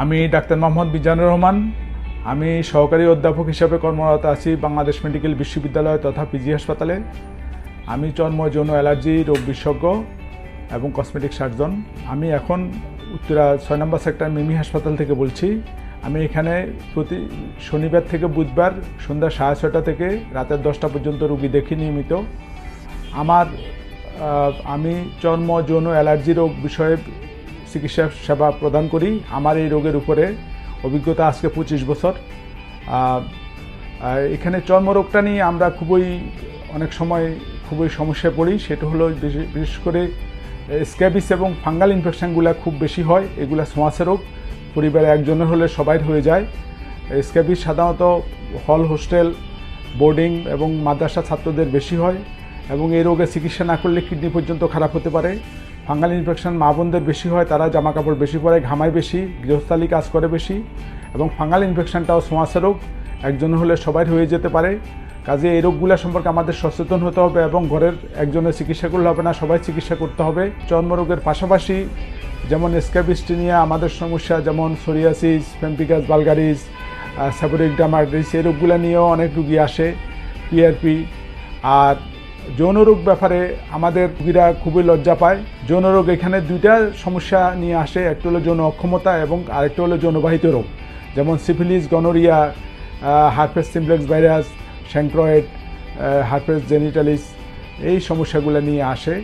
আমি ডাক্তার মোহাম্মদ বিজানুর রহমান। আমি সহকারী অধ্যাপক হিসেবে কর্মরত আছি বাংলাদেশ মেডিকেল বিশ্ববিদ্যালয় তথা পিজি হাসপাতালে। আমি চর্ম যৌন অ্যালার্জি রোগ বিশেষজ্ঞ এবং কসমেটিক সার্জন। আমি এখন উত্তরা 6 নম্বর সেক্টর মিমি হাসপাতাল থেকে বলছি। আমি এখানে প্রতি শনিবার থেকে বুধবার সন্ধ্যা 6:30 থেকে রাতের 10টা পর্যন্ত রোগী দেখি নিয়মিত। আমি চর্ম যৌন অ্যালার্জি রোগ বিষয়ে চিকিৎসা সেবা প্রদান করি। আমার এই রোগের উপরে অভিজ্ঞতা আজকে 25 বছর। এখানে চর্মরোগটা নিয়ে আমরা অনেক সময় খুবই সমস্যায় পড়ি। সেটা হলো বিশেষ করে স্ক্যাবিস এবং ফাঙ্গাল ইনফেকশনগুলো খুব বেশি হয়। এগুলো ছোঁয়াচে রোগ, পরিবারে একজনের হলে সবাই হয়ে যায়। স্ক্যাবিস সাধারণত হল, হোস্টেল, বোর্ডিং এবং মাদ্রাসা ছাত্রদের বেশি হয় এবং এই রোগের চিকিৎসা না করলে কিডনি পর্যন্ত খারাপ হতে পারে। ফাঙ্গাল ইনফেকশন মা বোনদের বেশি হয়, তারা জামা কাপড় বেশি পরে, ঘামায় বেশি, গৃহস্থালী কাজ করে বেশি। এবং ফাঙ্গাল ইনফেকশনটাও ছোঁয়াচে রোগ, একজন হলে সবাই হয়ে যেতে পারে। কাজে এই রোগগুলো সম্পর্কে আমাদের সচেতন হতে হবে এবং ঘরের একজনের চিকিৎসা করলে হবে না, সবাই চিকিৎসা করতে হবে। চর্মরোগের পাশাপাশি যেমন স্ক্যাবিস্টিনিয়া আমাদের সমস্যা, যেমন সোরিয়াসিস, পেম্পিকাস ভালগারিস, সেবোরিক ডার্মাটাইটিস, এই রোগগুলো নিয়েও অনেক রুগী আসে, পিআরপি। আর যৌনরোগ ব্যাপারে আমাদের রোগীরা খুবই লজ্জা পায়। যৌনরোগ এখানে দুইটা সমস্যা নিয়ে আসে, একটা হলো যৌন অক্ষমতা এবং আরেকটা হলো যৌনবাহিত রোগ, যেমন syphilis, gonorrhoea, herpes simplex virus, chancroid, herpes genitalis, এই সমস্যাগুলো নিয়ে আসে।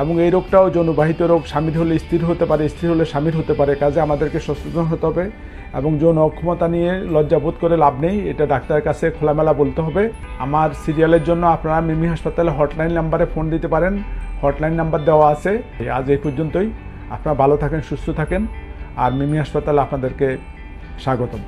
এবং এই রোগটাও যৌনবাহিত রোগ, স্বামীর হলে স্ত্রীর হতে পারে, স্ত্রীর হলে স্বামীর হতে পারে। কাজে আমাদেরকে সচেতন হতে হবে এবং যৌন অক্ষমতা নিয়ে লজ্জাবোধ করে লাভ নেই, এটা ডাক্তারের কাছে খোলামেলা বলতে হবে। আমার সিরিয়ালের জন্য আপনারা মিমি হাসপাতালে হটলাইন নাম্বারে ফোন দিতে পারেন, হটলাইন নাম্বার দেওয়া আছে। আজ এই পর্যন্তই। আপনারা ভালো থাকেন, সুস্থ থাকেন, আর মিমি হাসপাতালে আপনাদেরকে স্বাগতম।